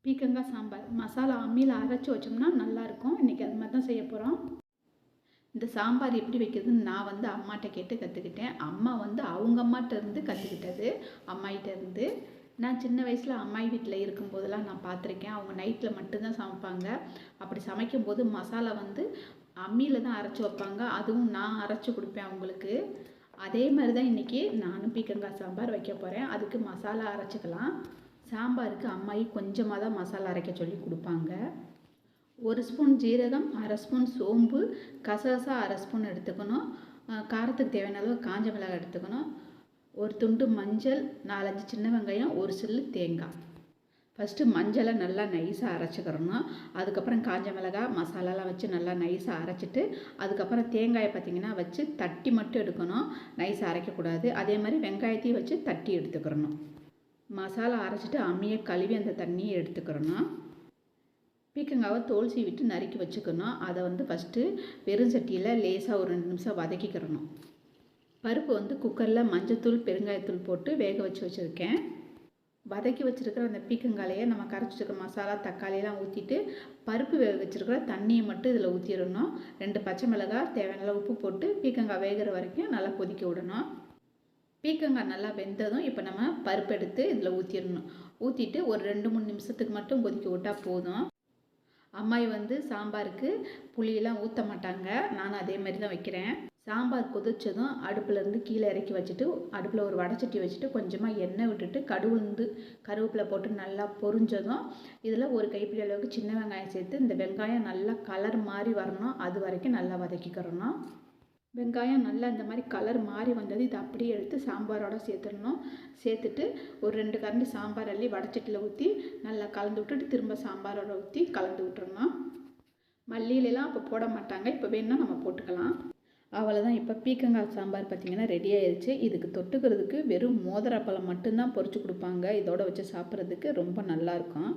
பீக்கங்காய் சாம்பார் மசாலா அம்மியில் அரைச்சி வச்சோம்னா நல்லாயிருக்கும். இன்றைக்கி அது மாதிரி தான் செய்ய போகிறோம். இந்த சாம்பார் எப்படி வைக்கிறதுன்னு நான் வந்து அம்மாட்ட கேட்டு கற்றுக்கிட்டேன். அம்மா வந்து அவங்க அம்மாட்ட இருந்து கற்றுக்கிட்டது. அம்மாயிட்ட இருந்து நான் சின்ன வயசில் அம்மாயி வீட்டில் இருக்கும்போதெல்லாம் நான் பார்த்துருக்கேன். அவங்க நைட்டில் மட்டும்தான் சமைப்பாங்க. அப்படி சமைக்கும்போது மசாலா வந்து அம்மியில் தான் அரைச்சி வைப்பாங்க. அதுவும் நான் அரைச்சி கொடுப்பேன் அவங்களுக்கு. அதே மாதிரி தான் இன்றைக்கி நானும் பீக்கங்காய் சாம்பார் வைக்க போகிறேன். அதுக்கு மசாலா அரைச்சிக்கலாம். சாம்பாருக்கு அம்மாயி கொஞ்சமாக தான் மசாலா அரைக்க சொல்லி கொடுப்பாங்க. 1 ஸ்பூன் ஜீரகம், 1/2 ஸ்பூன் சோம்பு, கசகசா 1/2 ஸ்பூன் எடுத்துக்கணும். காரத்துக்கு தேவையான அளவு காஞ்ச மிளகாய் எடுத்துக்கணும். ஒரு துண்டு மஞ்சள், 4-5 சின்ன வெங்காயம், ஒரு சில்லு தேங்காய். ஃபஸ்ட்டு மஞ்சளை நல்லா நைஸாக அரைச்சிக்கிறணும். அதுக்கப்புறம் காஞ்ச மிளகாய் மசாலாலாம் வச்சு நல்லா நைஸாக அரைச்சிட்டு, அதுக்கப்புறம் தேங்காயை பார்த்திங்கன்னா வச்சு தட்டி மட்டும் எடுக்கணும். நைஸாக அரைக்கக்கூடாது. அதே மாதிரி வெங்காயத்தையும் வச்சு தட்டி எடுத்துக்கிறணும். மசாலா அரைச்சிட்டு அம்மியை கழுவி அந்த தண்ணியை எடுத்துக்கிறணும். பீக்கங்காவை தோல் சீவிட்டு நறுக்கி வச்சுக்கணும். அதை வந்து ஃபஸ்ட்டு வெறும் சட்டியில் லேசாக ஒரு 2 நிமிஷம் வதக்கிக்கிறணும். பருப்பு வந்து குக்கரில் மஞ்சத்தூள் பெருங்காயத்தூள் போட்டு வேக வச்சு வச்சுருக்கேன். வதக்கி வச்சுருக்கிற அந்த பீக்கங்காலையை நம்ம கரைச்சி வச்சுருக்க மசாலா தக்காளியெல்லாம் ஊற்றிட்டு பருப்பு வேக வச்சுருக்கிற தண்ணியை மட்டும் இதில் ஊற்றிடணும். 2 பச்சை மிளகாய் தேவையான உப்பு போட்டு பீக்கங்காய் வேகிற வரைக்கும் நல்லா கொதிக்க விடணும். பீக்கங்காய் நல்லா வெந்ததும் இப்போ நம்ம பருப்பு எடுத்து இதில் ஊற்றிடணும். ஊற்றிட்டு ஒரு 2-3 நிமிஷத்துக்கு மட்டும் கொதிக்க விட்டால் போதும். அம்மாயி வந்து சாம்பாருக்கு புளியெல்லாம் ஊற்ற மாட்டாங்க. நானும் அதே மாதிரி தான் வைக்கிறேன். சாம்பார் கொதிச்சதும் அடுப்புலேருந்து கீழே இறக்கி வச்சுட்டு அடுப்பில் ஒரு வடைச்சட்டி வச்சுட்டு கொஞ்சமாக எண்ணெய் விட்டுட்டு கடுகு கருவேப்பிலை போட்டு நல்லா பொரிஞ்சதும் இதில் ஒரு கைப்பிடி அளவுக்கு சின்ன வெங்காயம் சேர்த்து இந்த வெங்காயம் நல்லா கலர் மாதிரி வரணும். அது வரைக்கும் நல்லா வதக்கிக்கிறணும். வெங்காயம் நல்லா இந்த மாதிரி கலர் மாறி வந்தது இதை அப்படியே எடுத்து சாம்பாரோடு சேர்த்துடணும். சேர்த்துட்டு ஒரு 2 கரண்டி சாம்பார் அள்ளி வடைச்சட்டியில் ஊற்றி நல்லா கலந்து விட்டுட்டு திரும்ப சாம்பாரோட ஊற்றி கலந்து விட்டுறணும். மல்லியிலலாம் அப்போ போட மாட்டாங்க. இப்போ வேணுன்னா நம்ம போட்டுக்கலாம். அவ்வளோதான். இப்போ பீக்கங்காய் சாம்பார் பார்த்திங்கன்னா ரெடி ஆயிடுச்சு. இதுக்கு தொட்டுக்கிறதுக்கு வெறும் மோதிரப்பழம் மட்டும்தான் பொரிச்சு கொடுப்பாங்க. இதோட வச்சு சாப்பிட்றதுக்கு ரொம்ப நல்லாயிருக்கும்.